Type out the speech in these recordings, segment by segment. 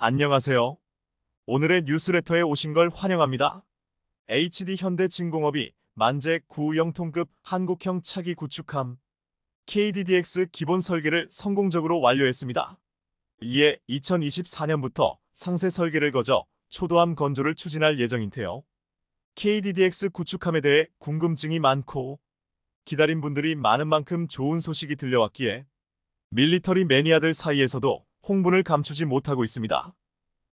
안녕하세요. 오늘의 뉴스레터에 오신 걸 환영합니다. HD 현대진공업이 만재 9형통급 한국형 차기 구축함 KDDX 기본 설계를 성공적으로 완료했습니다. 이에 2024년부터 상세 설계를 거쳐 초도함 건조를 추진할 예정인데요. KDDX 구축함에 대해 궁금증이 많고 기다린 분들이 많은 만큼 좋은 소식이 들려왔기에 밀리터리 매니아들 사이에서도 홍분을 감추지 못하고 있습니다.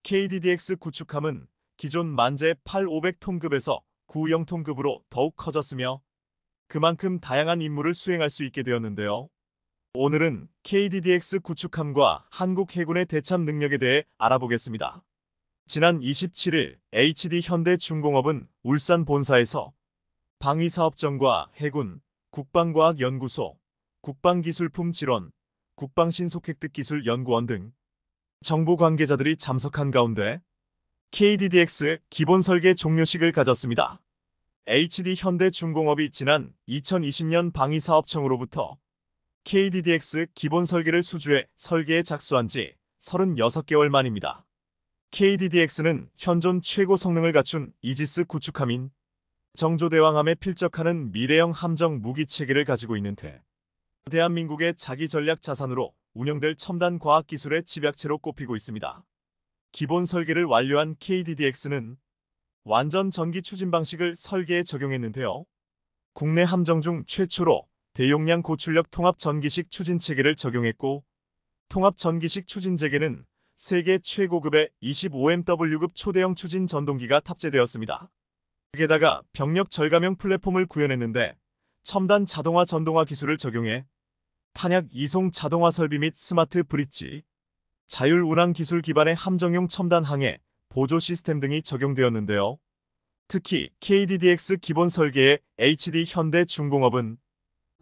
KDDX 구축함은 기존 만재 8500톤급에서 90톤급으로 더욱 커졌으며 그만큼 다양한 임무를 수행할 수 있게 되었는데요. 오늘은 KDDX 구축함과 한국 해군의 대참 능력에 대해 알아보겠습니다. 지난 27일 HD 현대중공업은 울산 본사에서 방위사업청과 해군, 국방과학연구소, 국방기술품 질원, 국방신속획득기술연구원 등 정보 관계자들이 참석한 가운데 KDDX 기본 설계 종료식을 가졌습니다. HD 현대중공업이 지난 2020년 방위사업청으로부터 KDDX 기본 설계를 수주해 설계에 작수한 지 36개월 만입니다. KDDX는 현존 최고 성능을 갖춘 이지스 구축함인 정조대왕함에 필적하는 미래형 함정 무기 체계를 가지고 있는데 대한민국의 자기 전략 자산으로 운영될 첨단 과학기술의 집약체로 꼽히고 있습니다. 기본 설계를 완료한 KDDX는 완전 전기 추진 방식을 설계에 적용했는데요. 국내 함정 중 최초로 대용량 고출력 통합 전기식 추진 체계를 적용했고 통합 전기식 추진 체계는 세계 최고급의 25MW급 초대형 추진 전동기가 탑재되었습니다. 게다가 병력 절감형 플랫폼을 구현했는데 첨단 자동화 전동화 기술을 적용해 탄약 이송 자동화 설비 및 스마트 브릿지, 자율 운항 기술 기반의 함정용 첨단 항해, 보조 시스템 등이 적용되었는데요. 특히 KDDX 기본 설계의 HD 현대중공업은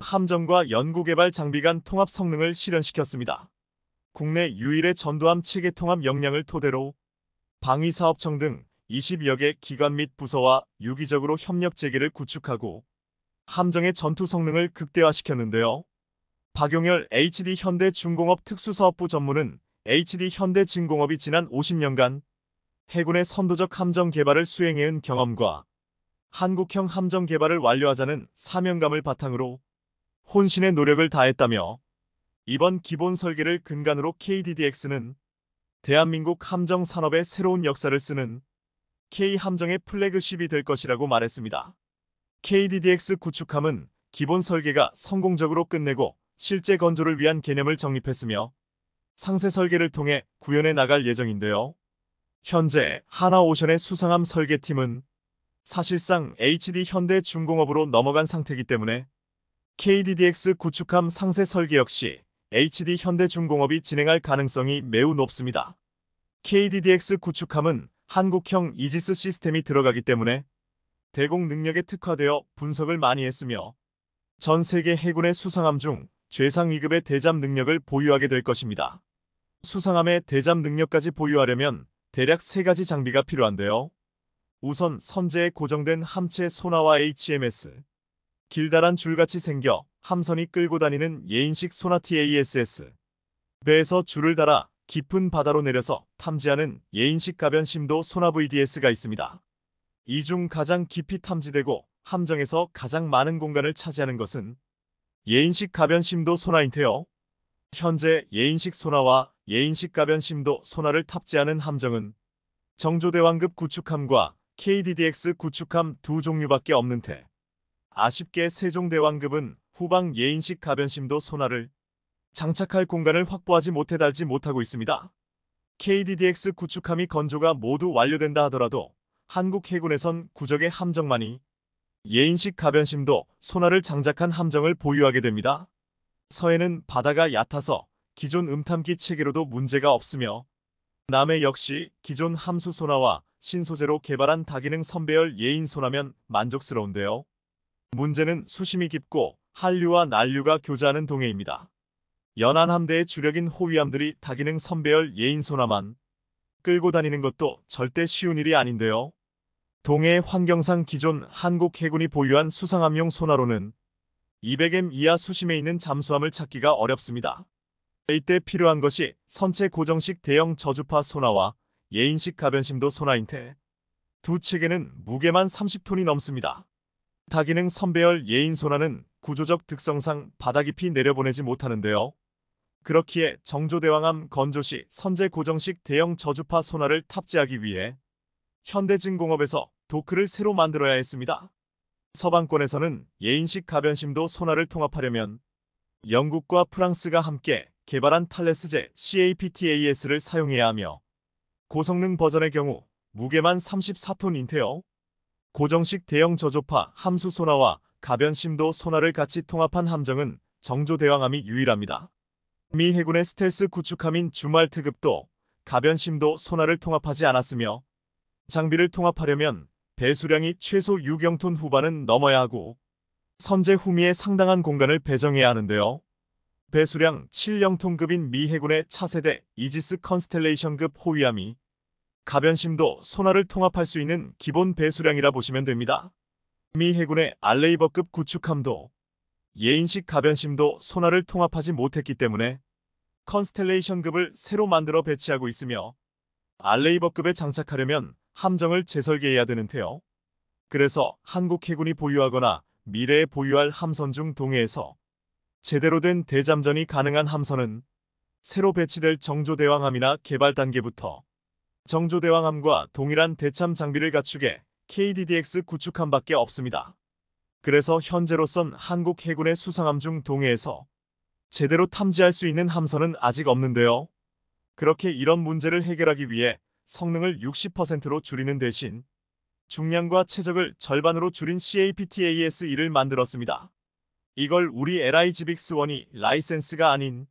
함정과 연구개발 장비 간 통합 성능을 실현시켰습니다. 국내 유일의 전도함 체계 통합 역량을 토대로 방위사업청 등 20여 개 기관 및 부서와 유기적으로 협력 체계를 구축하고 함정의 전투 성능을 극대화시켰는데요. 박용열 HD 현대중공업 특수사업부 전무는 HD 현대진공업이 지난 50년간 해군의 선도적 함정 개발을 수행해온 경험과 한국형 함정 개발을 완료하자는 사명감을 바탕으로 혼신의 노력을 다했다며 이번 기본 설계를 근간으로 KDDX는 대한민국 함정 산업의 새로운 역사를 쓰는 K함정의 플래그십이 될 것이라고 말했습니다. KDDX 구축함은 기본 설계가 성공적으로 끝내고 실제 건조를 위한 개념을 정립했으며 상세 설계를 통해 구현해 나갈 예정인데요. 현재 하나오션의 수상함 설계팀은 사실상 HD 현대중공업으로 넘어간 상태이기 때문에 KDDX 구축함 상세 설계 역시 HD 현대중공업이 진행할 가능성이 매우 높습니다. KDDX 구축함은 한국형 이지스 시스템이 들어가기 때문에 대공 능력에 특화되어 분석을 많이 했으며 전 세계 해군의 수상함 중 최상 위급의 대잠 능력을 보유하게 될 것입니다. 수상함의 대잠 능력까지 보유하려면 대략 3가지 장비가 필요한데요. 우선 선제에 고정된 함체 소나와 HMS, 길다란 줄같이 생겨 함선이 끌고 다니는 예인식 소나 TASS, 배에서 줄을 달아 깊은 바다로 내려서 탐지하는 예인식 가변 심도 소나 VDS가 있습니다. 이 중 가장 깊이 탐지되고 함정에서 가장 많은 공간을 차지하는 것은 예인식 가변 심도 소나인데요. 현재 예인식 소나와 예인식 가변 심도 소나를 탑재하는 함정은 정조대왕급 구축함과 KDDX 구축함 두 종류밖에 없는 테 아쉽게 세종대왕급은 후방 예인식 가변 심도 소나를 장착할 공간을 확보하지 못해 달지 못하고 있습니다. KDDX 구축함이 건조가 모두 완료된다 하더라도 한국 해군에선 구적의 함정만이 예인식 가변심도 소나를 장착한 함정을 보유하게 됩니다. 서해는 바다가 얕아서 기존 음탐기 체계로도 문제가 없으며 남해 역시 기존 함수 소나와 신소재로 개발한 다기능 선배열 예인 소나면 만족스러운데요. 문제는 수심이 깊고 한류와 난류가 교차하는 동해입니다. 연안 함대의 주력인 호위함들이 다기능 선배열 예인 소나만 끌고 다니는 것도 절대 쉬운 일이 아닌데요. 동해 환경상 기존 한국 해군이 보유한 수상함용 소나로는 200m 이하 수심에 있는 잠수함을 찾기가 어렵습니다. 이때 필요한 것이 선체 고정식 대형 저주파 소나와 예인식 가변심도 소나인데 두 체계는 무게만 30톤이 넘습니다. 다기능 선배열 예인 소나는 구조적 특성상 바다 깊이 내려보내지 못하는데요. 그렇기에 정조대왕암 건조 시 선제 고정식 대형 저주파 소나를 탑재하기 위해 현대진공업에서 도크를 새로 만들어야 했습니다. 서방권에서는 예인식 가변심도 소나를 통합하려면 영국과 프랑스가 함께 개발한 탈레스제 CAPTAS를 사용해야 하며 고성능 버전의 경우 무게만 34톤인데요. 고정식 대형 저조파 함수 소나와 가변심도 소나를 같이 통합한 함정은 정조대왕암이 유일합니다. 미 해군의 스텔스 구축함인 주말트급도 가변심도 소나를 통합하지 않았으며 장비를 통합하려면 배수량이 최소 6영톤 후반은 넘어야 하고 선제 후미에 상당한 공간을 배정해야 하는데요. 배수량 7영톤급인 미 해군의 차세대 이지스 컨스텔레이션급 호위함이 가변심도 소나를 통합할 수 있는 기본 배수량이라 보시면 됩니다. 미 해군의 알레이버급 구축함도 예인식 가변심도 소나를 통합하지 못했기 때문에 컨스텔레이션급을 새로 만들어 배치하고 있으며 알레이버급에 장착하려면 함정을 재설계해야 되는데요. 그래서 한국 해군이 보유하거나 미래에 보유할 함선 중 동해에서 제대로 된 대잠전이 가능한 함선은 새로 배치될 정조대왕함이나 개발 단계부터 정조대왕함과 동일한 대참 장비를 갖추게 KDDX 구축함밖에 없습니다. 그래서 현재로선 한국 해군의 수상함 중 동해에서 제대로 탐지할 수 있는 함선은 아직 없는데요. 그렇게 이런 문제를 해결하기 위해 성능을 60%로 줄이는 대신 중량과 최적을 절반으로 줄인 CAPTAS-1을 만들었습니다. 이걸 우리 LIGBX1이 라이센스가 아닌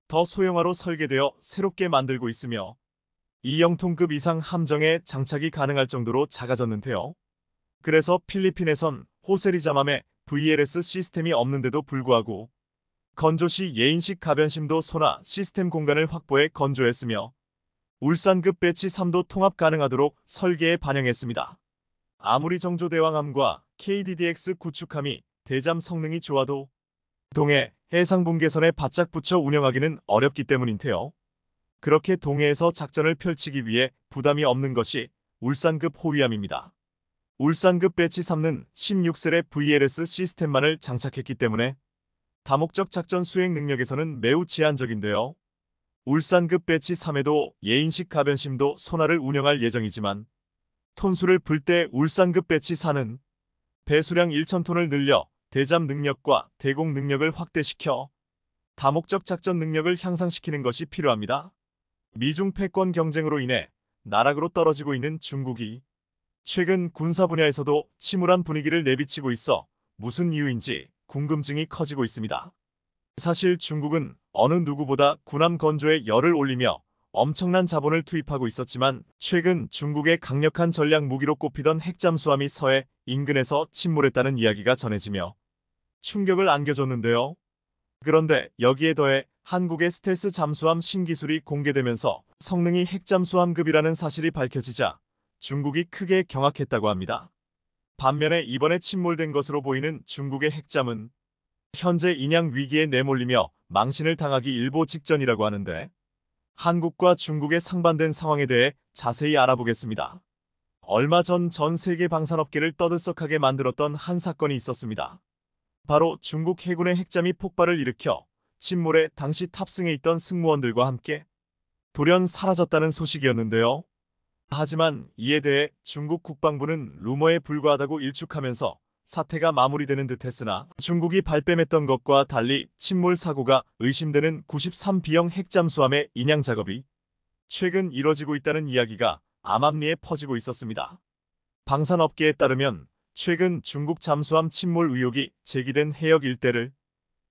더 소형화로 설계되어 새롭게 만들고 있으며 2영톤급 이상 함정에 장착이 가능할 정도로 작아졌는데요. 그래서 필리핀에선 호세리자맘에 VLS 시스템이 없는데도 불구하고 건조시 예인식 가변심도 소나 시스템 공간을 확보해 건조했으며 울산급 배치 3도 통합 가능하도록 설계에 반영했습니다. 아무리 정조대왕함과 KDDX 구축함이 대잠 성능이 좋아도 동해 해상분계선에 바짝 붙여 운영하기는 어렵기 때문인데요. 그렇게 동해에서 작전을 펼치기 위해 부담이 없는 것이 울산급 호위함입니다. 울산급 배치 3는 16셀의 VLS 시스템만을 장착했기 때문에 다목적 작전 수행 능력에서는 매우 제한적인데요. 울산급 배치 3에도 예인식 가변심도 소나를 운영할 예정이지만 톤수를 풀 때 울산급 배치 4는 배수량 1,000톤을 늘려 대잠 능력과 대공 능력을 확대시켜 다목적 작전 능력을 향상시키는 것이 필요합니다. 미중 패권 경쟁으로 인해 나락으로 떨어지고 있는 중국이 최근 군사 분야에서도 침울한 분위기를 내비치고 있어 무슨 이유인지 궁금증이 커지고 있습니다. 사실 중국은 어느 누구보다 군함 건조에 열을 올리며 엄청난 자본을 투입하고 있었지만 최근 중국의 강력한 전략 무기로 꼽히던 핵잠수함이 서해 인근에서 침몰했다는 이야기가 전해지며 충격을 안겨줬는데요. 그런데 여기에 더해 한국의 스텔스 잠수함 신기술이 공개되면서 성능이 핵잠수함급이라는 사실이 밝혀지자 중국이 크게 경악했다고 합니다. 반면에 이번에 침몰된 것으로 보이는 중국의 핵잠은 현재 인양 위기에 내몰리며 망신을 당하기 일보 직전이라고 하는데 한국과 중국의 상반된 상황에 대해 자세히 알아보겠습니다. 얼마 전 세계 방산업계를 떠들썩하게 만들었던 한 사건이 있었습니다. 바로 중국 해군의 핵잠이 폭발을 일으켜 침몰해 당시 탑승해 있던 승무원들과 함께 돌연 사라졌다는 소식이었는데요. 하지만 이에 대해 중국 국방부는 루머에 불과하다고 일축하면서 사태가 마무리되는 듯 했으나 중국이 발뺌했던 것과 달리 침몰 사고가 의심되는 93B형 핵잠수함의 인양 작업이 최근 이뤄지고 있다는 이야기가 암암리에 퍼지고 있었습니다. 방산업계에 따르면 최근 중국 잠수함 침몰 의혹이 제기된 해역 일대를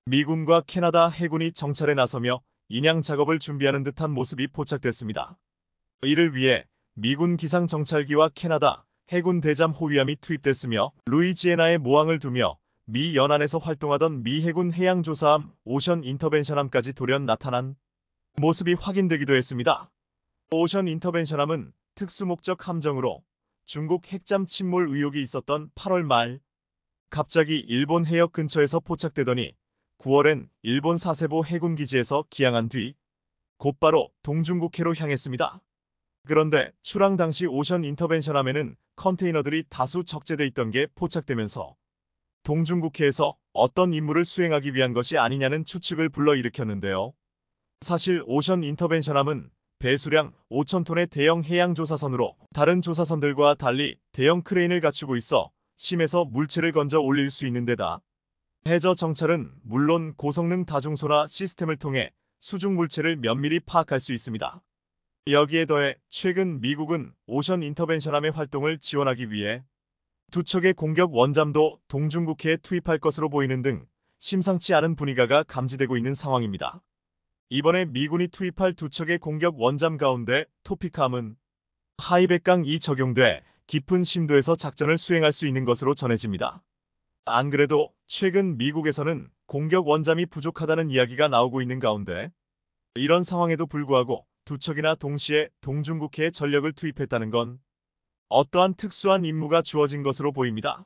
미군과 캐나다 해군이 정찰에 나서며 인양 작업을 준비하는 듯한 모습이 포착됐습니다. 이를 위해 미군 기상정찰기와 캐나다 해군 대잠 호위함이 투입됐으며 루이지애나에 모항을 두며 미 연안에서 활동하던 미 해군 해양조사함 오션 인터벤션함까지 돌연 나타난 모습이 확인되기도 했습니다. 오션 인터벤션함은 특수목적 함정으로 중국 핵잠 침몰 의혹이 있었던 8월 말 갑자기 일본 해역 근처에서 포착되더니 9월엔 일본 사세보 해군기지에서 기항한 뒤 곧바로 동중국해로 향했습니다. 그런데 출항 당시 오션 인터벤션함에는 컨테이너들이 다수 적재돼 있던 게 포착되면서 동중국해에서 어떤 임무를 수행하기 위한 것이 아니냐는 추측을 불러일으켰는데요. 사실 오션 인터벤션함은 배수량 5,000톤의 대형 해양조사선으로 다른 조사선들과 달리 대형 크레인을 갖추고 있어 심에서 물체를 건져 올릴 수 있는 데다 해저 정찰은 물론 고성능 다중소나 시스템을 통해 수중 물체를 면밀히 파악할 수 있습니다. 여기에 더해 최근 미국은 오션 인터벤션함의 활동을 지원하기 위해 두 척의 공격 원잠도 동중국해에 투입할 것으로 보이는 등 심상치 않은 분위기가 감지되고 있는 상황입니다. 이번에 미군이 투입할 두 척의 공격 원잠 가운데 토픽함은 하이백강이 적용돼 깊은 심도에서 작전을 수행할 수 있는 것으로 전해집니다. 안 그래도 최근 미국에서는 공격 원잠이 부족하다는 이야기가 나오고 있는 가운데 이런 상황에도 불구하고 두 척이나 동시에 동중국해에 전력을 투입했다는 건 어떠한 특수한 임무가 주어진 것으로 보입니다.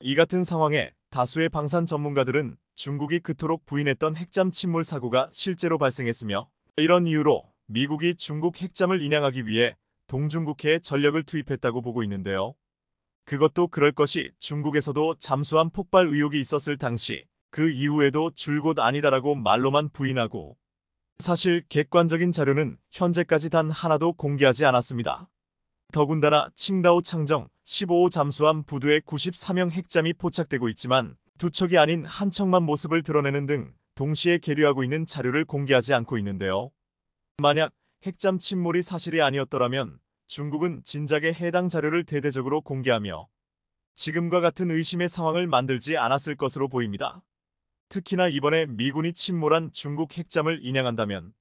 이 같은 상황에 다수의 방산 전문가들은 중국이 그토록 부인했던 핵잠 침몰 사고가 실제로 발생했으며 이런 이유로 미국이 중국 핵잠을 인양하기 위해 동중국해에 전력을 투입했다고 보고 있는데요. 그것도 그럴 것이 중국에서도 잠수함 폭발 의혹이 있었을 당시 그 이후에도 줄곧 아니다라고 말로만 부인하고 사실 객관적인 자료는 현재까지 단 하나도 공개하지 않았습니다. 더군다나 칭다오 창정 15호 잠수함 부두에 94명 핵잠이 포착되고 있지만 두 척이 아닌 한 척만 모습을 드러내는 등 동시에 계류하고 있는 자료를 공개하지 않고 있는데요. 만약 핵잠 침몰이 사실이 아니었더라면 중국은 진작에 해당 자료를 대대적으로 공개하며 지금과 같은 의심의 상황을 만들지 않았을 것으로 보입니다. 특히나 이번에 미군이 침몰한 중국 핵잠을 인양한다면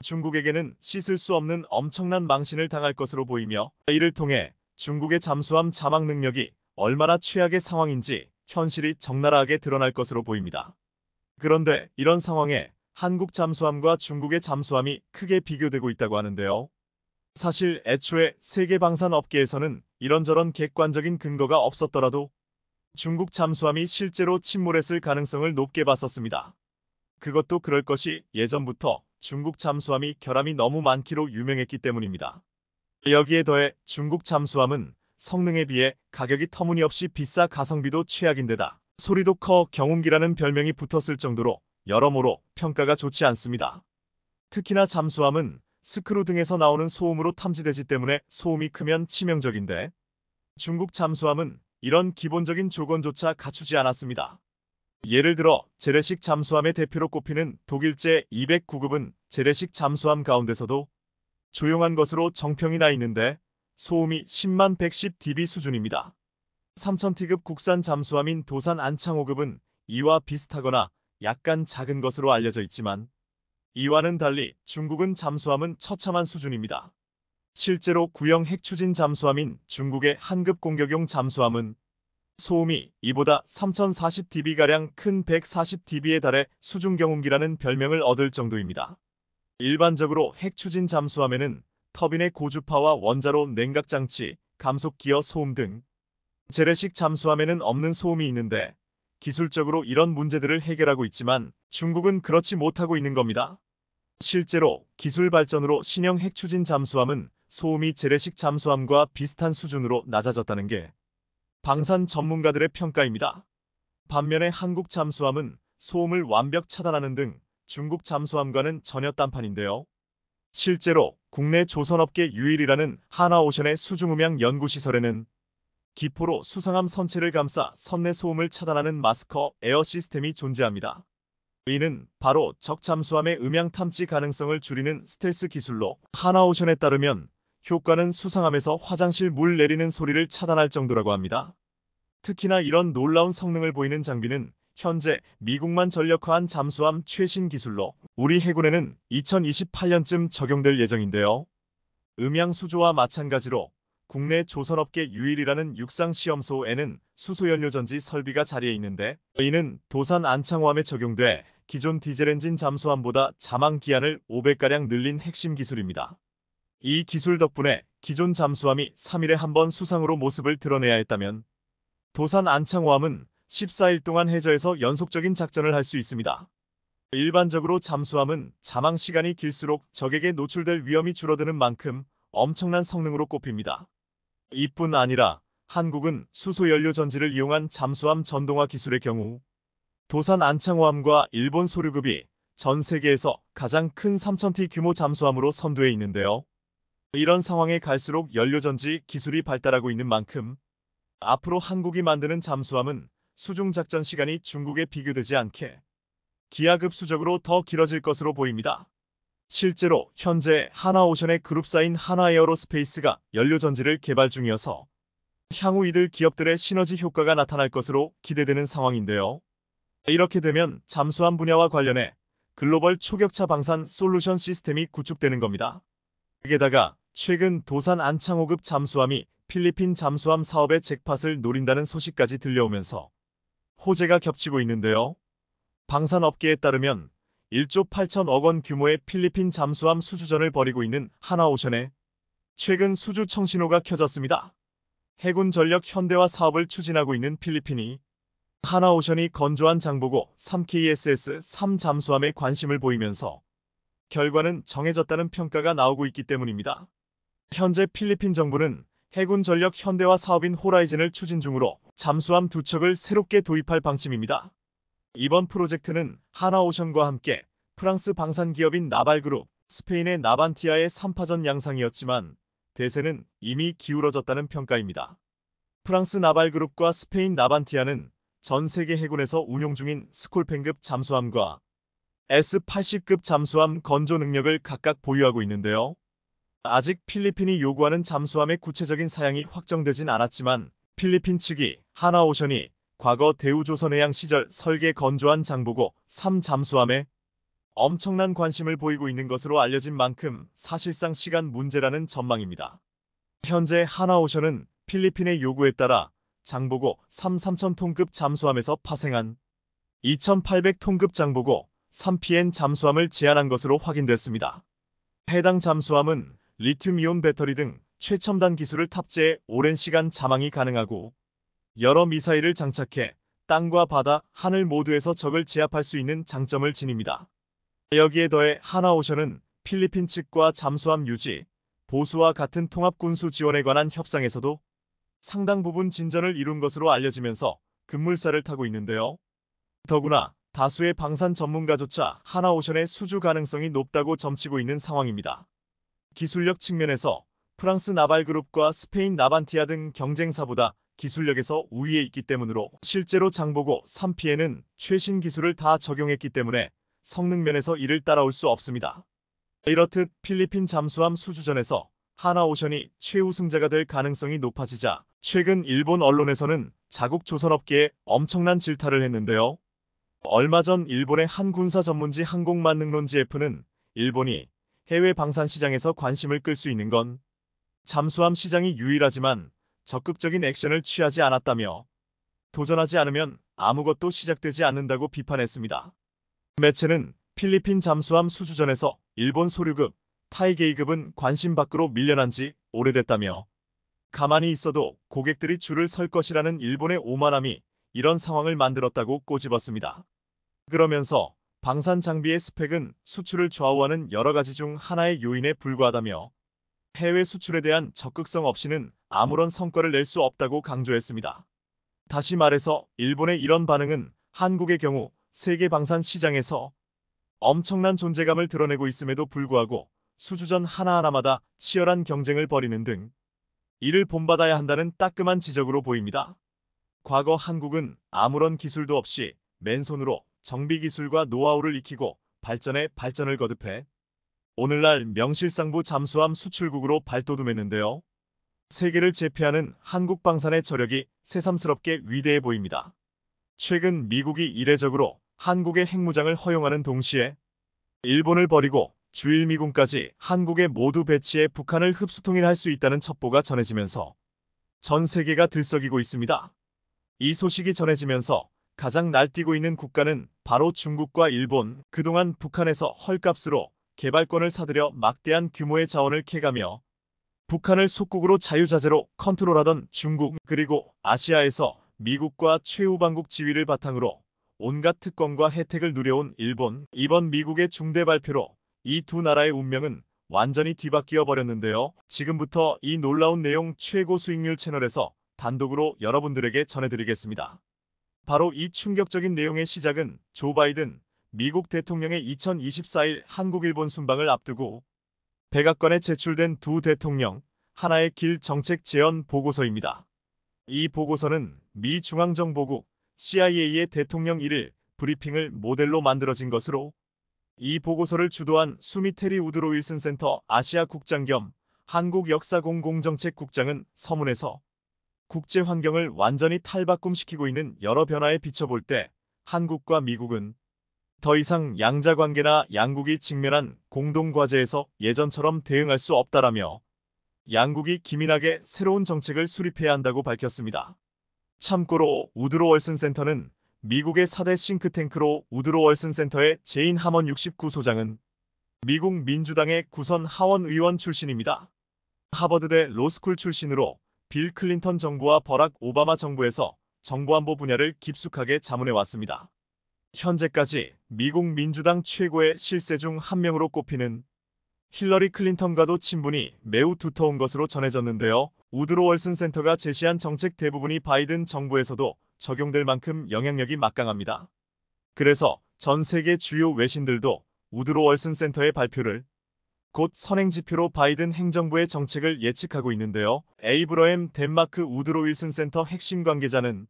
중국에게는 씻을 수 없는 엄청난 망신을 당할 것으로 보이며 이를 통해 중국의 잠수함 자막 능력이 얼마나 최악의 상황인지 현실이 적나라하게 드러날 것으로 보입니다. 그런데 이런 상황에 한국 잠수함과 중국의 잠수함이 크게 비교되고 있다고 하는데요. 사실 애초에 세계 방산 업계에서는 이런저런 객관적인 근거가 없었더라도 중국 잠수함이 실제로 침몰했을 가능성을 높게 봤었습니다. 그것도 그럴 것이 예전부터 중국 잠수함이 결함이 너무 많기로 유명했기 때문입니다. 여기에 더해 중국 잠수함은 성능에 비해 가격이 터무니없이 비싸 가성비도 최악인데다 소리도 커 경운기라는 별명이 붙었을 정도로 여러모로 평가가 좋지 않습니다. 특히나 잠수함은 스크루 등에서 나오는 소음으로 탐지되기 때문에 소음이 크면 치명적인데 중국 잠수함은 이런 기본적인 조건조차 갖추지 않았습니다. 예를 들어 재래식 잠수함의 대표로 꼽히는 독일제 209급은 재래식 잠수함 가운데서도 조용한 것으로 정평이 나 있는데 소음이 10만 110dB 수준입니다. 3000T급 국산 잠수함인 도산 안창호급은 이와 비슷하거나 약간 작은 것으로 알려져 있지만 이와는 달리 중국은 잠수함은 처참한 수준입니다. 실제로 구형 핵추진 잠수함인 중국의 한급 공격용 잠수함은 소음이 이보다 3040dB가량 큰 140dB에 달해 수중경운기라는 별명을 얻을 정도입니다. 일반적으로 핵추진 잠수함에는 터빈의 고주파와 원자로 냉각장치, 감속기어 소음 등 재래식 잠수함에는 없는 소음이 있는데 기술적으로 이런 문제들을 해결하고 있지만 중국은 그렇지 못하고 있는 겁니다. 실제로 기술 발전으로 신형 핵추진 잠수함은 소음이 재래식 잠수함과 비슷한 수준으로 낮아졌다는 게 방산 전문가들의 평가입니다. 반면에 한국 잠수함은 소음을 완벽 차단하는 등 중국 잠수함과는 전혀 딴판인데요. 실제로 국내 조선업계 유일이라는 하나오션의 수중음향 연구시설에는 기포로 수상함 선체를 감싸 선내 소음을 차단하는 마스커 에어 시스템이 존재합니다. 이는 바로 적 잠수함의 음향 탐지 가능성을 줄이는 스텔스 기술로 하나오션에 따르면 효과는 수상함에서 화장실 물 내리는 소리를 차단할 정도라고 합니다. 특히나 이런 놀라운 성능을 보이는 장비는 현재 미국만 전력화한 잠수함 최신 기술로 우리 해군에는 2028년쯤 적용될 예정인데요. 음향 수조와 마찬가지로 국내 조선업계 유일이라는 육상시험소에는 수소연료전지 설비가 자리해 있는데 이는 도산 안창호함에 적용돼 기존 디젤엔진 잠수함보다 자망 기한을 5배가량 늘린 핵심 기술입니다. 이 기술 덕분에 기존 잠수함이 3일에 한 번 수상으로 모습을 드러내야 했다면 도산 안창호함은 14일 동안 해저에서 연속적인 작전을 할 수 있습니다. 일반적으로 잠수함은 잠항 시간이 길수록 적에게 노출될 위험이 줄어드는 만큼 엄청난 성능으로 꼽힙니다. 이뿐 아니라 한국은 수소연료 전지를 이용한 잠수함 전동화 기술의 경우 도산 안창호함과 일본 소류급이 전 세계에서 가장 큰 3,000티 규모 잠수함으로 선두에 있는데요. 이런 상황에 갈수록 연료전지 기술이 발달하고 있는 만큼 앞으로 한국이 만드는 잠수함은 수중작전 시간이 중국에 비교되지 않게 기하급수적으로 더 길어질 것으로 보입니다. 실제로 현재 하나오션의 그룹사인 하나에어로스페이스가 연료전지를 개발 중이어서 향후 이들 기업들의 시너지 효과가 나타날 것으로 기대되는 상황인데요. 이렇게 되면 잠수함 분야와 관련해 글로벌 초격차 방산 솔루션 시스템이 구축되는 겁니다. 게다가 최근 도산 안창호급 잠수함이 필리핀 잠수함 사업의 잭팟을 노린다는 소식까지 들려오면서 호재가 겹치고 있는데요. 방산업계에 따르면 1조 8천억 원 규모의 필리핀 잠수함 수주전을 벌이고 있는 하나오션에 최근 수주 청신호가 켜졌습니다. 해군 전력 현대화 사업을 추진하고 있는 필리핀이 하나오션이 건조한 장보고 3KSS-3 잠수함에 관심을 보이면서 결과는 정해졌다는 평가가 나오고 있기 때문입니다. 현재 필리핀 정부는 해군 전력 현대화 사업인 호라이즌을 추진 중으로 잠수함 2척을 새롭게 도입할 방침입니다. 이번 프로젝트는 하나오션과 함께 프랑스 방산기업인 나발그룹, 스페인의 나반티아의 3파전 양상이었지만 대세는 이미 기울어졌다는 평가입니다. 프랑스 나발그룹과 스페인 나반티아는 전 세계 해군에서 운용 중인 스콜펜급 잠수함과 S-80급 잠수함 건조 능력을 각각 보유하고 있는데요. 아직 필리핀이 요구하는 잠수함의 구체적인 사양이 확정되진 않았지만 필리핀 측이 하나오션이 과거 대우조선해양 시절 설계 건조한 장보고 3 잠수함에 엄청난 관심을 보이고 있는 것으로 알려진 만큼 사실상 시간 문제라는 전망입니다. 현재 하나오션은 필리핀의 요구에 따라 장보고 3 3,000톤급 잠수함에서 파생한 2,800톤급 장보고 3PN 잠수함을 제안한 것으로 확인됐습니다. 해당 잠수함은 리튬이온 배터리 등 최첨단 기술을 탑재해 오랜 시간 잠항이 가능하고 여러 미사일을 장착해 땅과 바다, 하늘 모두에서 적을 제압할 수 있는 장점을 지닙니다. 여기에 더해 하나오션은 필리핀 측과 잠수함 유지, 보수와 같은 통합군수 지원에 관한 협상에서도 상당 부분 진전을 이룬 것으로 알려지면서 급물살을 타고 있는데요. 더구나 다수의 방산 전문가조차 하나오션의 수주 가능성이 높다고 점치고 있는 상황입니다. 기술력 측면에서 프랑스 나발그룹과 스페인 나반티아 등 경쟁사보다 기술력에서 우위에 있기 때문으로 실제로 장보고 3P에는 최신 기술을 다 적용했기 때문에 성능 면에서 이를 따라올 수 없습니다. 이렇듯 필리핀 잠수함 수주전에서 하나오션이 최우승자가 될 가능성이 높아지자 최근 일본 언론에서는 자국 조선업계에 엄청난 질타를 했는데요. 얼마 전 일본의 한 군사 전문지 항공만능론지 F는 일본이 해외 방산 시장에서 관심을 끌 수 있는 건 잠수함 시장이 유일하지만 적극적인 액션을 취하지 않았다며 도전하지 않으면 아무것도 시작되지 않는다고 비판했습니다. 매체는 필리핀 잠수함 수주전에서 일본 소류급, 타이게이급은 관심 밖으로 밀려난 지 오래됐다며 가만히 있어도 고객들이 줄을 설 것이라는 일본의 오만함이 이런 상황을 만들었다고 꼬집었습니다. 그러면서 방산 장비의 스펙은 수출을 좌우하는 여러 가지 중 하나의 요인에 불과하다며 해외 수출에 대한 적극성 없이는 아무런 성과를 낼 수 없다고 강조했습니다. 다시 말해서 일본의 이런 반응은 한국의 경우 세계 방산 시장에서 엄청난 존재감을 드러내고 있음에도 불구하고 수주전 하나하나마다 치열한 경쟁을 벌이는 등 이를 본받아야 한다는 따끔한 지적으로 보입니다. 과거 한국은 아무런 기술도 없이 맨손으로 정비기술과 노하우를 익히고 발전에 발전을 거듭해 오늘날 명실상부 잠수함 수출국으로 발돋움했는데요. 세계를 제패하는 한국 방산의 저력이 새삼스럽게 위대해 보입니다. 최근 미국이 이례적으로 한국의 핵무장을 허용하는 동시에 일본을 버리고 주일미군까지 한국에 모두 배치해 북한을 흡수통일할 수 있다는 첩보가 전해지면서 전 세계가 들썩이고 있습니다. 이 소식이 전해지면서 가장 날뛰고 있는 국가는 바로 중국과 일본. 그동안 북한에서 헐값으로 개발권을 사들여 막대한 규모의 자원을 캐가며 북한을 속국으로 자유자재로 컨트롤하던 중국, 그리고 아시아에서 미국과 최우방국 지위를 바탕으로 온갖 특권과 혜택을 누려온 일본, 이번 미국의 중대 발표로 이 두 나라의 운명은 완전히 뒤바뀌어 버렸는데요. 지금부터 이 놀라운 내용 최고 수익률 채널에서 단독으로 여러분들에게 전해드리겠습니다. 바로 이 충격적인 내용의 시작은 조 바이든 미국 대통령의 2024일 한국-일본 순방을 앞두고 백악관에 제출된 두 대통령 하나의 길 정책 제언 보고서입니다. 이 보고서는 미 중앙정보국 CIA의 대통령 1일 브리핑을 모델로 만들어진 것으로, 이 보고서를 주도한 수미테리 우드로 윌슨 센터 아시아 국장 겸 한국 역사공공정책국장은 서문에서 국제 환경을 완전히 탈바꿈시키고 있는 여러 변화에 비춰볼 때 한국과 미국은 더 이상 양자관계나 양국이 직면한 공동과제에서 예전처럼 대응할 수 없다라며 양국이 기민하게 새로운 정책을 수립해야 한다고 밝혔습니다. 참고로 우드로 월슨 센터는 미국의 4대 싱크탱크로 우드로 월슨 센터의 제인 하먼 69소장은 미국 민주당의 구선 하원 의원 출신입니다. 하버드대 로스쿨 출신으로 빌 클린턴 정부와 버락 오바마 정부에서 정보안보 분야를 깊숙하게 자문해왔습니다. 현재까지 미국 민주당 최고의 실세 중 한 명으로 꼽히는 힐러리 클린턴과도 친분이 매우 두터운 것으로 전해졌는데요. 우드로 월슨 센터가 제시한 정책 대부분이 바이든 정부에서도 적용될 만큼 영향력이 막강합니다. 그래서 전 세계 주요 외신들도 우드로 월슨 센터의 발표를 곧 선행지표로 바이든 행정부의 정책을 예측하고 있는데요. 에이브러햄 덴마크 우드로 윌슨 센터 핵심 관계자는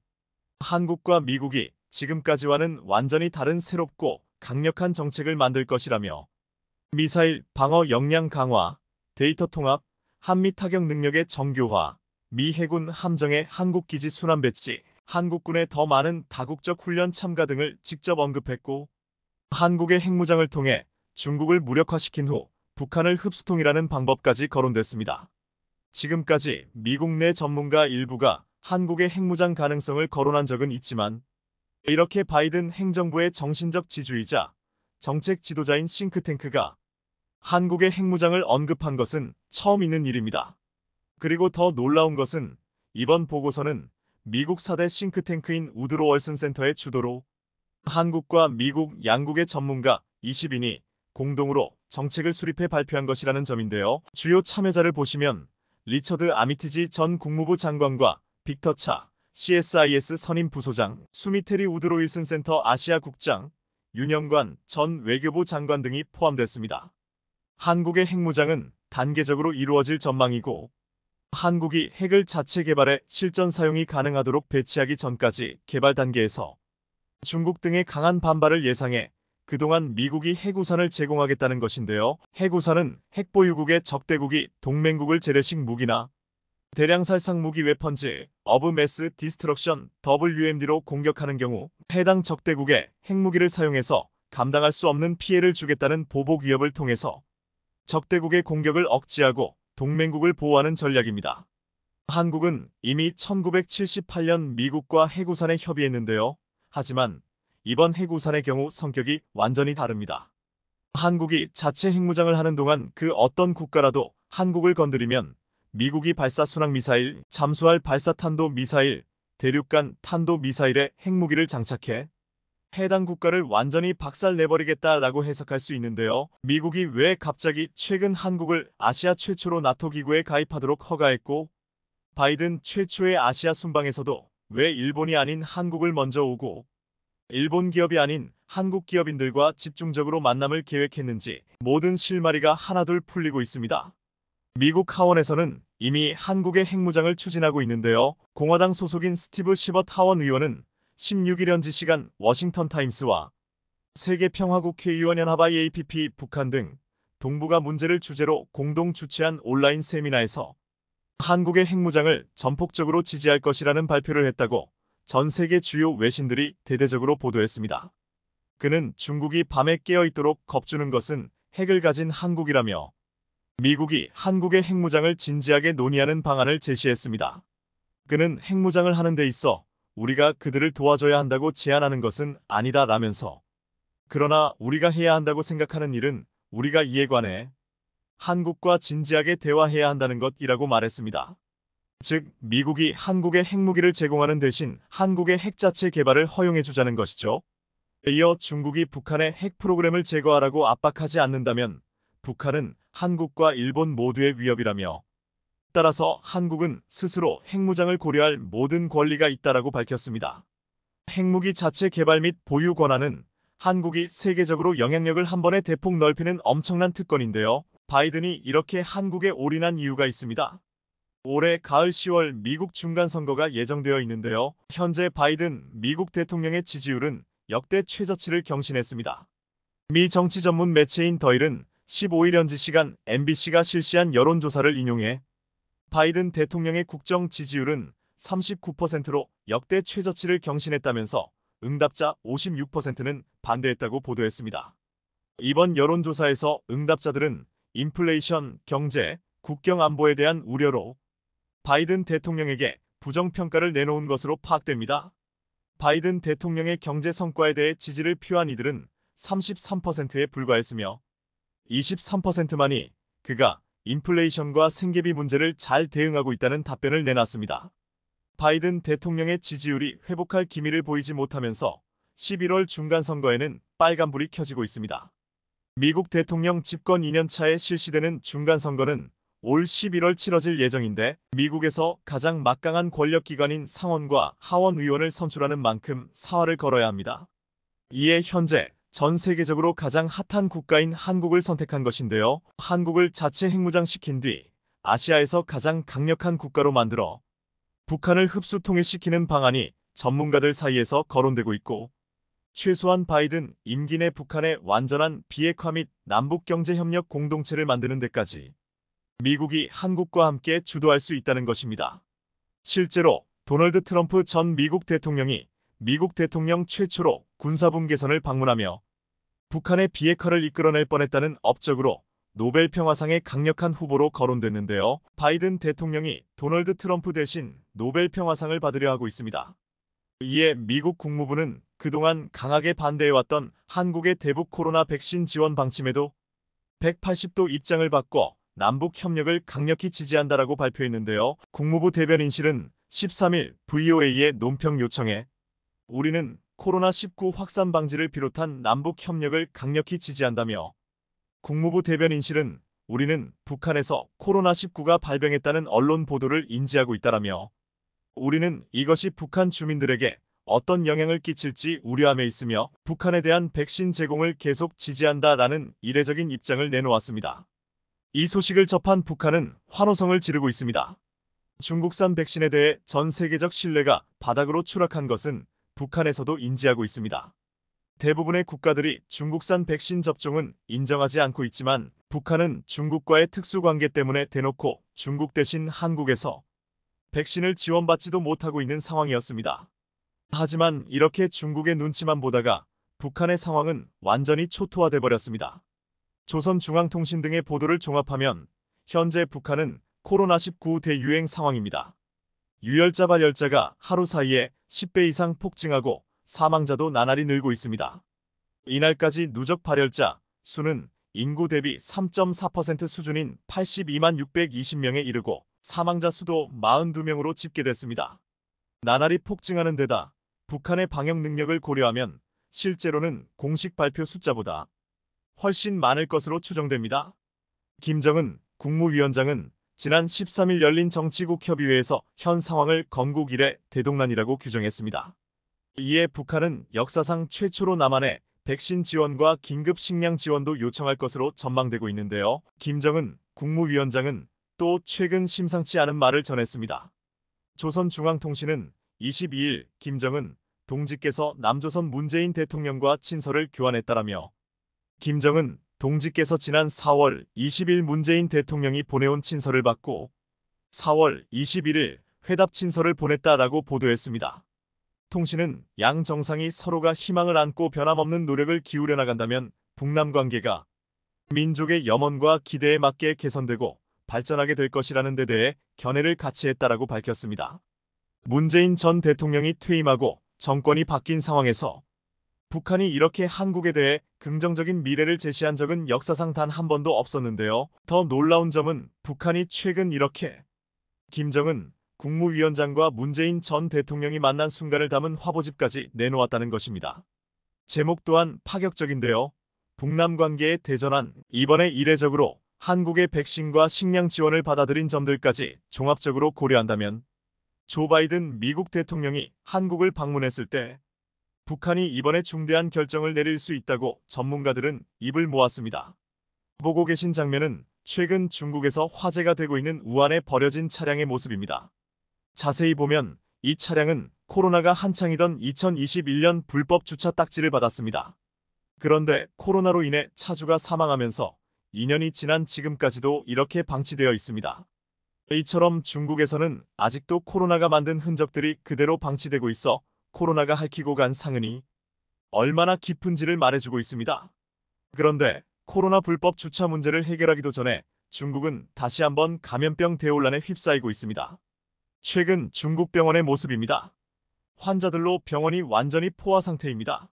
한국과 미국이 지금까지와는 완전히 다른 새롭고 강력한 정책을 만들 것이라며 미사일 방어 역량 강화, 데이터 통합, 한미 타격 능력의 정교화, 미 해군 함정의 한국기지 순환 배치, 한국군의 더 많은 다국적 훈련 참가 등을 직접 언급했고, 한국의 핵무장을 통해 중국을 무력화시킨 후 북한을 흡수통일하는 방법까지 거론됐습니다. 지금까지 미국 내 전문가 일부가 한국의 핵무장 가능성을 거론한 적은 있지만, 이렇게 바이든 행정부의 정신적 지주이자 정책 지도자인 싱크탱크가 한국의 핵무장을 언급한 것은 처음 있는 일입니다. 그리고 더 놀라운 것은 이번 보고서는 미국 4대 싱크탱크인 우드로 월슨 센터의 주도로 한국과 미국 양국의 전문가 20인이 공동으로 정책을 수립해 발표한 것이라는 점인데요. 주요 참여자를 보시면 리처드 아미티지 전 국무부 장관과 빅터 차 CSIS 선임 부소장, 수미테리 우드로 윌슨 센터 아시아 국장, 윤영관 전 외교부 장관 등이 포함됐습니다. 한국의 핵무장은 단계적으로 이루어질 전망이고, 한국이 핵을 자체 개발해 실전 사용이 가능하도록 배치하기 전까지 개발 단계에서 중국 등의 강한 반발을 예상해 그동안 미국이 핵우산을 제공하겠다는 것인데요. 핵우산은 핵보유국의 적대국이 동맹국을 재래식 무기나 대량 살상 무기 웨펀즈 오브 매스 디스트럭션 WMD로 공격하는 경우 해당 적대국의 핵무기를 사용해서 감당할 수 없는 피해를 주겠다는 보복 위협을 통해서 적대국의 공격을 억제하고 동맹국을 보호하는 전략입니다. 한국은 이미 1978년 미국과 핵우산에 협의했는데요. 하지만 이번 핵우산의 경우 성격이 완전히 다릅니다. 한국이 자체 핵무장을 하는 동안 그 어떤 국가라도 한국을 건드리면 미국이 발사 순항미사일, 잠수할 발사탄도 미사일, 대륙간 탄도 미사일에 핵무기를 장착해 해당 국가를 완전히 박살내버리겠다라고 해석할 수 있는데요. 미국이 왜 갑자기 최근 한국을 아시아 최초로 나토 기구에 가입하도록 허가했고, 바이든 최초의 아시아 순방에서도 왜 일본이 아닌 한국을 먼저 오고 일본 기업이 아닌 한국 기업인들과 집중적으로 만남을 계획했는지 모든 실마리가 하나둘 풀리고 있습니다. 미국 하원에서는 이미 한국의 핵무장을 추진하고 있는데요. 공화당 소속인 스티브 시벗 하원 의원은 16일 현지 시간 워싱턴 타임스와 세계평화국회의원 연합 IAPP 북한 등 동북아 문제를 주제로 공동 주최한 온라인 세미나에서 한국의 핵무장을 전폭적으로 지지할 것이라는 발표를 했다고 전 세계 주요 외신들이 대대적으로 보도했습니다. 그는 중국이 밤에 깨어있도록 겁주는 것은 핵을 가진 한국이라며 미국이 한국의 핵무장을 진지하게 논의하는 방안을 제시했습니다. 그는 핵무장을 하는 데 있어 우리가 그들을 도와줘야 한다고 제안하는 것은 아니다라면서, 그러나 우리가 해야 한다고 생각하는 일은 우리가 이에 관해 한국과 진지하게 대화해야 한다는 것이라고 말했습니다. 즉, 미국이 한국에 핵무기를 제공하는 대신 한국의 핵자체 개발을 허용해주자는 것이죠. 이어 중국이 북한의 핵 프로그램을 제거하라고 압박하지 않는다면 북한은 한국과 일본 모두의 위협이라며, 따라서 한국은 스스로 핵무장을 고려할 모든 권리가 있다라고 밝혔습니다. 핵무기 자체 개발 및 보유 권한은 한국이 세계적으로 영향력을 한 번에 대폭 넓히는 엄청난 특권인데요. 바이든이 이렇게 한국에 올인한 이유가 있습니다. 올해 가을 10월 미국 중간선거가 예정되어 있는데요. 현재 바이든 미국 대통령의 지지율은 역대 최저치를 경신했습니다. 미 정치 전문 매체인 더힐은 15일 현지 시간 MBC가 실시한 여론조사를 인용해 바이든 대통령의 국정 지지율은 39%로 역대 최저치를 경신했다면서 응답자 56%는 반대했다고 보도했습니다. 이번 여론조사에서 응답자들은 인플레이션, 경제, 국경 안보에 대한 우려로 바이든 대통령에게 부정평가를 내놓은 것으로 파악됩니다. 바이든 대통령의 경제 성과에 대해 지지를 표한 이들은 33%에 불과했으며 23%만이 그가 인플레이션과 생계비 문제를 잘 대응하고 있다는 답변을 내놨습니다. 바이든 대통령의 지지율이 회복할 기미를 보이지 못하면서 11월 중간선거에는 빨간불이 켜지고 있습니다. 미국 대통령 집권 2년차에 실시되는 중간선거는 올 11월 치러질 예정인데, 미국에서 가장 막강한 권력기관인 상원과 하원 의원을 선출하는 만큼 사활을 걸어야 합니다. 이에 현재 전 세계적으로 가장 핫한 국가인 한국을 선택한 것인데요. 한국을 자체 핵무장시킨 뒤 아시아에서 가장 강력한 국가로 만들어 북한을 흡수 통일시키는 방안이 전문가들 사이에서 거론되고 있고, 최소한 바이든 임기 내 북한의 완전한 비핵화 및 남북경제협력 공동체를 만드는 데까지 미국이 한국과 함께 주도할 수 있다는 것입니다. 실제로 도널드 트럼프 전 미국 대통령이 미국 대통령 최초로 군사분 계선을 방문하며 북한의 비핵화를 이끌어낼 뻔했다는 업적으로 노벨 평화상의 강력한 후보로 거론됐는데요. 바이든 대통령이 도널드 트럼프 대신 노벨 평화상을 받으려 하고 있습니다. 이에 미국 국무부는 그동안 강하게 반대해왔던 한국의 대북 코로나 백신 지원 방침에도 180도 입장을 바꿔 남북 협력을 강력히 지지한다라고 발표했는데요. 국무부 대변인실은 13일 VOA의 논평 요청에 우리는 코로나19 확산 방지를 비롯한 남북 협력을 강력히 지지한다며, 국무부 대변인실은 우리는 북한에서 코로나19가 발병했다는 언론 보도를 인지하고 있다라며, 우리는 이것이 북한 주민들에게 어떤 영향을 끼칠지 우려함에 있으며 북한에 대한 백신 제공을 계속 지지한다라는 이례적인 입장을 내놓았습니다. 이 소식을 접한 북한은 환호성을 지르고 있습니다. 중국산 백신에 대해 전 세계적 신뢰가 바닥으로 추락한 것은 북한에서도 인지하고 있습니다. 대부분의 국가들이 중국산 백신 접종은 인정하지 않고 있지만 북한은 중국과의 특수관계 때문에 대놓고 중국 대신 한국에서 백신을 지원받지도 못하고 있는 상황이었습니다. 하지만 이렇게 중국의 눈치만 보다가 북한의 상황은 완전히 초토화돼 버렸습니다. 조선중앙통신 등의 보도를 종합하면 현재 북한은 코로나19 대유행 상황입니다. 유혈자 발열자가 하루 사이에 10배 이상 폭증하고 사망자도 나날이 늘고 있습니다. 이날까지 누적 발열자 수는 인구 대비 3.4% 수준인 82만 620명에 이르고 사망자 수도 42명으로 집계됐습니다. 나날이 폭증하는 데다 북한의 방역 능력을 고려하면 실제로는 공식 발표 숫자보다 훨씬 많을 것으로 추정됩니다. 김정은 국무위원장은 지난 13일 열린 정치국 협의회에서 현 상황을 건국 이래 대동난이라고 규정했습니다. 이에 북한은 역사상 최초로 남한에 백신 지원과 긴급 식량 지원도 요청할 것으로 전망되고 있는데요. 김정은 국무위원장은 또 최근 심상치 않은 말을 전했습니다. 조선중앙통신은 22일 김정은 동지께서 남조선 문재인 대통령과 친서를 교환했다라며, 김정은 동지께서 지난 4월 20일 문재인 대통령이 보내온 친서를 받고 4월 21일 회답 친서를 보냈다라고 보도했습니다. 통신은 양 정상이 서로가 희망을 안고 변함없는 노력을 기울여 나간다면 북남 관계가 민족의 염원과 기대에 맞게 개선되고 발전하게 될 것이라는 데 대해 견해를 같이 했다라고 밝혔습니다. 문재인 전 대통령이 퇴임하고 정권이 바뀐 상황에서 북한이 이렇게 한국에 대해 긍정적인 미래를 제시한 적은 역사상 단 한 번도 없었는데요. 더 놀라운 점은 북한이 최근 이렇게 김정은 국무위원장과 문재인 전 대통령이 만난 순간을 담은 화보집까지 내놓았다는 것입니다. 제목 또한 파격적인데요. 북남 관계의 대전환, 이번에 이례적으로 한국의 백신과 식량 지원을 받아들인 점들까지 종합적으로 고려한다면 조 바이든 미국 대통령이 한국을 방문했을 때 북한이 이번에 중대한 결정을 내릴 수 있다고 전문가들은 입을 모았습니다. 보고 계신 장면은 최근 중국에서 화제가 되고 있는 우한에 버려진 차량의 모습입니다. 자세히 보면 이 차량은 코로나가 한창이던 2021년 불법 주차 딱지를 받았습니다. 그런데 코로나로 인해 차주가 사망하면서 2년이 지난 지금까지도 이렇게 방치되어 있습니다. 이처럼 중국에서는 아직도 코로나가 만든 흔적들이 그대로 방치되고 있어 코로나가 핥히고 간 상흔이 얼마나 깊은지를 말해주고 있습니다. 그런데 코로나 불법 주차 문제를 해결하기도 전에 중국은 다시 한번 감염병 대혼란에 휩싸이고 있습니다. 최근 중국 병원의 모습입니다. 환자들로 병원이 완전히 포화 상태입니다.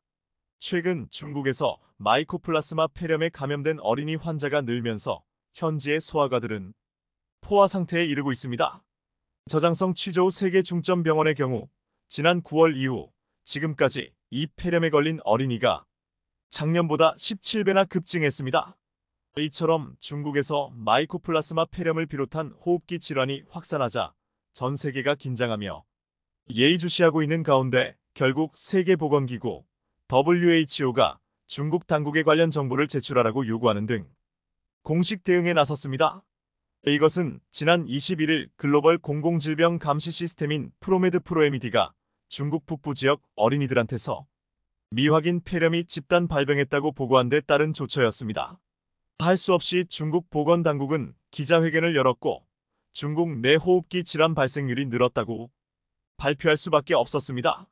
최근 중국에서 마이코플라스마 폐렴에 감염된 어린이 환자가 늘면서 현지의 소아과들은 포화 상태에 이르고 있습니다. 저장성 취저우 세계 중점 병원의 경우 지난 9월 이후 지금까지 이 폐렴에 걸린 어린이가 작년보다 17배나 급증했습니다. 이처럼 중국에서 마이코플라스마 폐렴을 비롯한 호흡기 질환이 확산하자 전 세계가 긴장하며 예의주시하고 있는 가운데 결국 세계보건기구 WHO가 중국 당국에 관련 정보를 제출하라고 요구하는 등 공식 대응에 나섰습니다. 이것은 지난 21일 글로벌 공공질병 감시 시스템인 프로메드 프로에미디가 중국 북부 지역 어린이들한테서 미확인 폐렴이 집단 발병했다고 보고한 데 따른 조처였습니다. 할 수 없이 중국 보건당국은 기자회견을 열었고 중국 내 호흡기 질환 발생률이 늘었다고 발표할 수밖에 없었습니다.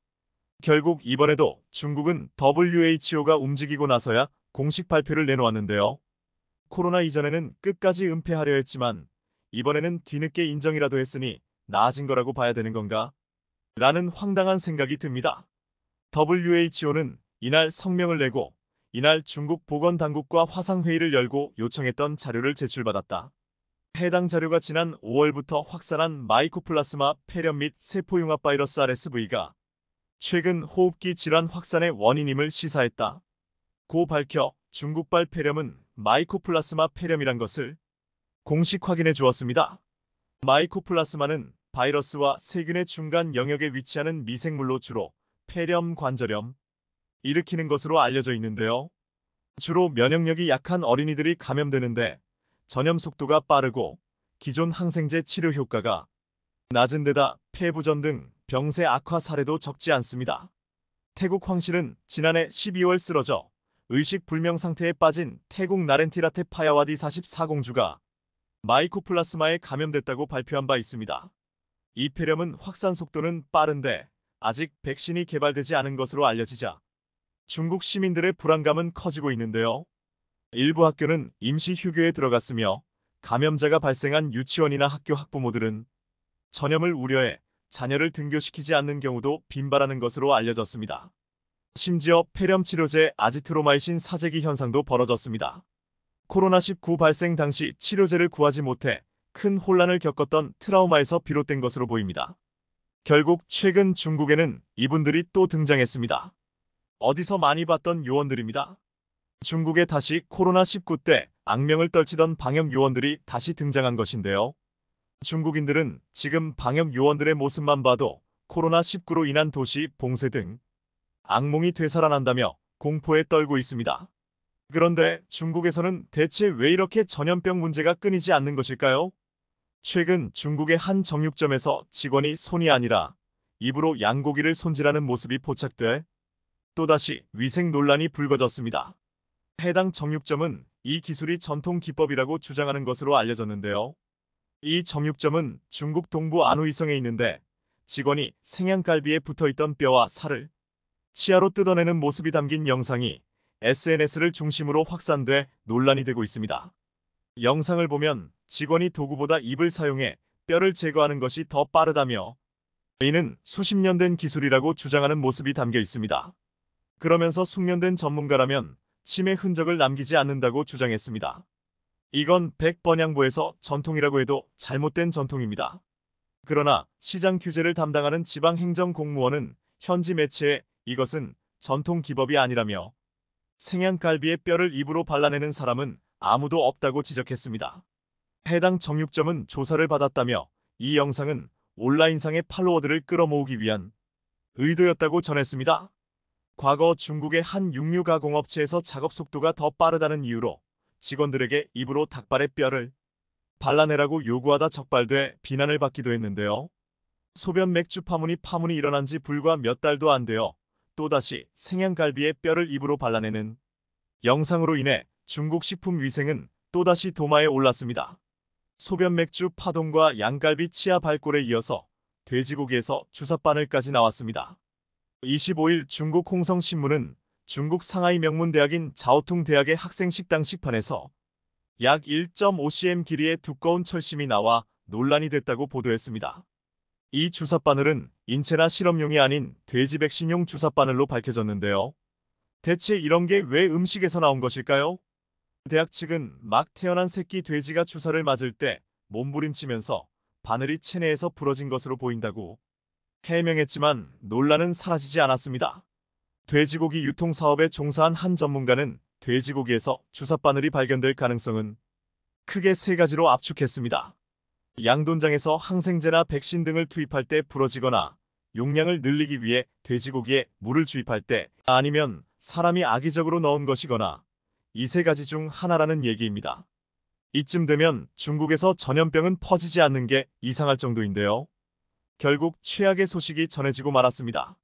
결국 이번에도 중국은 WHO가 움직이고 나서야 공식 발표를 내놓았는데요. 코로나 이전에는 끝까지 은폐하려 했지만 이번에는 뒤늦게 인정이라도 했으니 나아진 거라고 봐야 되는 건가? 라는 황당한 생각이 듭니다. WHO는 이날 성명을 내고 이날 중국 보건당국과 화상회의를 열고 요청했던 자료를 제출받았다. 해당 자료가 지난 5월부터 확산한 마이코플라스마 폐렴 및 세포융합 바이러스 RSV가 최근 호흡기 질환 확산의 원인임을 시사했다. 고 밝혀 중국발 폐렴은 마이코플라스마 폐렴이란 것을 공식 확인해 주었습니다. 마이코플라스마는 바이러스와 세균의 중간 영역에 위치하는 미생물로 주로 폐렴, 관절염 일으키는 것으로 알려져 있는데요. 주로 면역력이 약한 어린이들이 감염되는데 전염 속도가 빠르고 기존 항생제 치료 효과가 낮은 데다 폐부전 등 병세 악화 사례도 적지 않습니다. 태국 황실은 지난해 12월 쓰러져 의식불명 상태에 빠진 태국 나렌티라테 파야와디 44공주가 마이코플라스마에 감염됐다고 발표한 바 있습니다. 이 폐렴은 확산 속도는 빠른데 아직 백신이 개발되지 않은 것으로 알려지자 중국 시민들의 불안감은 커지고 있는데요. 일부 학교는 임시 휴교에 들어갔으며 감염자가 발생한 유치원이나 학교 학부모들은 전염을 우려해 자녀를 등교시키지 않는 경우도 빈발하는 것으로 알려졌습니다. 심지어 폐렴 치료제 아지트로마이신 사재기 현상도 벌어졌습니다. 코로나19 발생 당시 치료제를 구하지 못해 큰 혼란을 겪었던 트라우마에서 비롯된 것으로 보입니다. 결국 최근 중국에는 이분들이 또 등장했습니다. 어디서 많이 봤던 요원들입니다. 중국에 다시 코로나19 때 악명을 떨치던 방역 요원들이 다시 등장한 것인데요. 중국인들은 지금 방역 요원들의 모습만 봐도 코로나19로 인한 도시 봉쇄 등 악몽이 되살아난다며 공포에 떨고 있습니다. 그런데 중국에서는 대체 왜 이렇게 전염병 문제가 끊이지 않는 것일까요? 최근 중국의 한 정육점에서 직원이 손이 아니라 입으로 양고기를 손질하는 모습이 포착돼 또다시 위생 논란이 불거졌습니다. 해당 정육점은 이 기술이 전통 기법이라고 주장하는 것으로 알려졌는데요. 이 정육점은 중국 동부 안후이성에 있는데 직원이 생양갈비에 붙어있던 뼈와 살을 치아로 뜯어내는 모습이 담긴 영상이 SNS를 중심으로 확산돼 논란이 되고 있습니다. 영상을 보면 직원이 도구보다 입을 사용해 뼈를 제거하는 것이 더 빠르다며 이는 수십 년 된 기술이라고 주장하는 모습이 담겨 있습니다. 그러면서 숙련된 전문가라면 침의 흔적을 남기지 않는다고 주장했습니다. 이건 백번양보에서 전통이라고 해도 잘못된 전통입니다. 그러나 시장 규제를 담당하는 지방행정공무원은 현지 매체에 이것은 전통 기법이 아니라며 생양갈비의 뼈를 입으로 발라내는 사람은 아무도 없다고 지적했습니다. 해당 정육점은 조사를 받았다며 이 영상은 온라인상의 팔로워들을 끌어모으기 위한 의도였다고 전했습니다. 과거 중국의 한 육류 가공업체에서 작업 속도가 더 빠르다는 이유로 직원들에게 입으로 닭발의 뼈를 발라내라고 요구하다 적발돼 비난을 받기도 했는데요. 소변 맥주 파문이 일어난 지 불과 몇 달도 안 되어 또다시 생양갈비의 뼈를 입으로 발라내는 영상으로 인해 중국 식품 위생은 또다시 도마에 올랐습니다. 소변 맥주 파동과 양갈비 치아 발골에 이어서 돼지고기에서 주사바늘까지 나왔습니다. 25일 중국 홍성신문은 중국 상하이 명문대학인 자오퉁 대학의 학생 식당 식판에서 약 1.5cm 길이의 두꺼운 철심이 나와 논란이 됐다고 보도했습니다. 이 주사바늘은 인체나 실험용이 아닌 돼지 백신용 주사바늘로 밝혀졌는데요. 대체 이런 게 왜 음식에서 나온 것일까요? 대학 측은 막 태어난 새끼 돼지가 주사를 맞을 때 몸부림치면서 바늘이 체내에서 부러진 것으로 보인다고 해명했지만 논란은 사라지지 않았습니다. 돼지고기 유통 사업에 종사한 한 전문가는 돼지고기에서 주사바늘이 발견될 가능성은 크게 세 가지로 압축했습니다. 양돈장에서 항생제나 백신 등을 투입할 때 부러지거나 용량을 늘리기 위해 돼지고기에 물을 주입할 때 아니면 사람이 악의적으로 넣은 것이거나 이 세 가지 중 하나라는 얘기입니다. 이쯤 되면 중국에서 전염병은 퍼지지 않는 게 이상할 정도인데요. 결국 최악의 소식이 전해지고 말았습니다.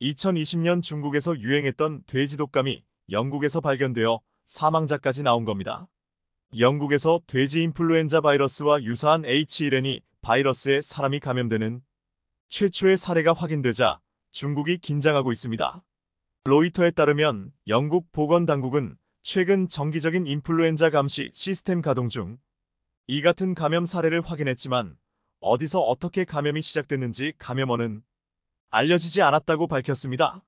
2020년 중국에서 유행했던 돼지 독감이 영국에서 발견되어 사망자까지 나온 겁니다. 영국에서 돼지 인플루엔자 바이러스와 유사한 H1N2 바이러스에 사람이 감염되는 최초의 사례가 확인되자 중국이 긴장하고 있습니다. 로이터에 따르면 영국 보건당국은 최근 정기적인 인플루엔자 감시 시스템 가동 중 이 같은 감염 사례를 확인했지만 어디서 어떻게 감염이 시작됐는지 감염원은 알려지지 않았다고 밝혔습니다.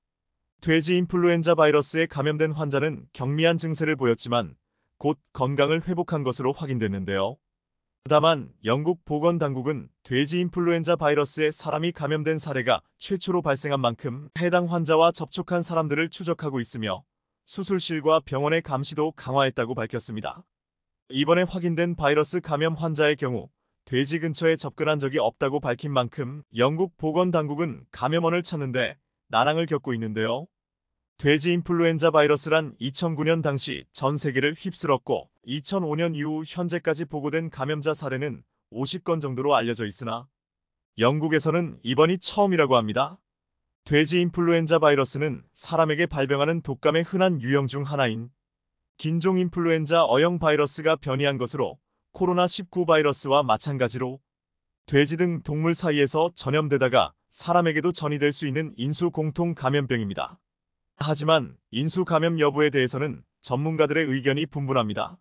돼지 인플루엔자 바이러스에 감염된 환자는 경미한 증세를 보였지만 곧 건강을 회복한 것으로 확인됐는데요. 다만 영국 보건당국은 돼지 인플루엔자 바이러스에 사람이 감염된 사례가 최초로 발생한 만큼 해당 환자와 접촉한 사람들을 추적하고 있으며 수술실과 병원의 감시도 강화했다고 밝혔습니다. 이번에 확인된 바이러스 감염 환자의 경우 돼지 근처에 접근한 적이 없다고 밝힌 만큼 영국 보건당국은 감염원을 찾는데 난항을 겪고 있는데요. 돼지 인플루엔자 바이러스란 2009년 당시 전 세계를 휩쓸었고 2005년 이후 현재까지 보고된 감염자 사례는 50건 정도로 알려져 있으나 영국에서는 이번이 처음이라고 합니다. 돼지 인플루엔자 바이러스는 사람에게 발병하는 독감의 흔한 유형 중 하나인 긴종 인플루엔자 어형 바이러스가 변이한 것으로 코로나19 바이러스와 마찬가지로 돼지 등 동물 사이에서 전염되다가 사람에게도 전이될 수 있는 인수 공통 감염병입니다. 하지만 인수 감염 여부에 대해서는 전문가들의 의견이 분분합니다.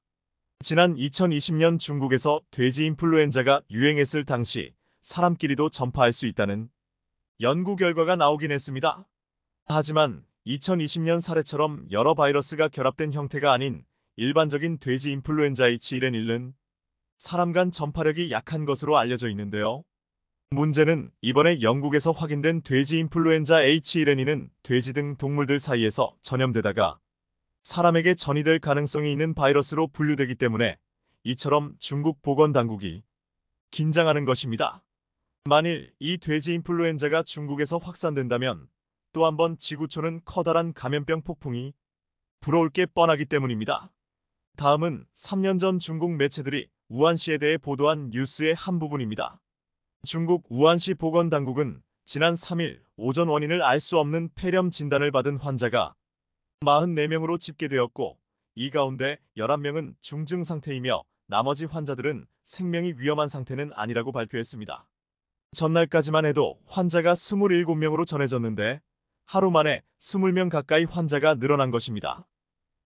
지난 2020년 중국에서 돼지 인플루엔자가 유행했을 당시 사람끼리도 전파할 수 있다는 연구 결과가 나오긴 했습니다. 하지만 2020년 사례처럼 여러 바이러스가 결합된 형태가 아닌 일반적인 돼지 인플루엔자 H1N1은 사람 간 전파력이 약한 것으로 알려져 있는데요. 문제는 이번에 영국에서 확인된 돼지 인플루엔자 H1N2는 돼지 등 동물들 사이에서 전염되다가 사람에게 전이될 가능성이 있는 바이러스로 분류되기 때문에 이처럼 중국 보건당국이 긴장하는 것입니다. 만일 이 돼지 인플루엔자가 중국에서 확산된다면 또 한 번 지구촌은 커다란 감염병 폭풍이 불어올 게 뻔하기 때문입니다. 다음은 3년 전 중국 매체들이 우한시에 대해 보도한 뉴스의 한 부분입니다. 중국 우한시 보건당국은 지난 3일 오전 원인을 알 수 없는 폐렴 진단을 받은 환자가 44명으로 집계되었고 이 가운데 11명은 중증 상태이며 나머지 환자들은 생명이 위험한 상태는 아니라고 발표했습니다. 전날까지만 해도 환자가 27명으로 전해졌는데 하루 만에 20명 가까이 환자가 늘어난 것입니다.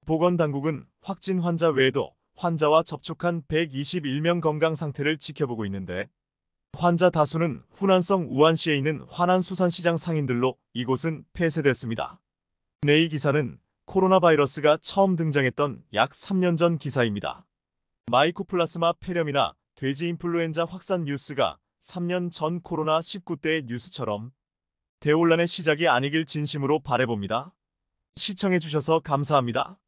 보건당국은 확진 환자 외에도 환자와 접촉한 121명 건강 상태를 지켜보고 있는데 환자 다수는 후난성 우한시에 있는 화난수산시장 상인들로 이곳은 폐쇄됐습니다. 이 기사는 코로나 바이러스가 처음 등장했던 약 3년 전 기사입니다. 마이코플라스마 폐렴이나 돼지 인플루엔자 확산 뉴스가 3년 전 코로나19 때 뉴스처럼 대혼란의 시작이 아니길 진심으로 바라봅니다. 시청해주셔서 감사합니다.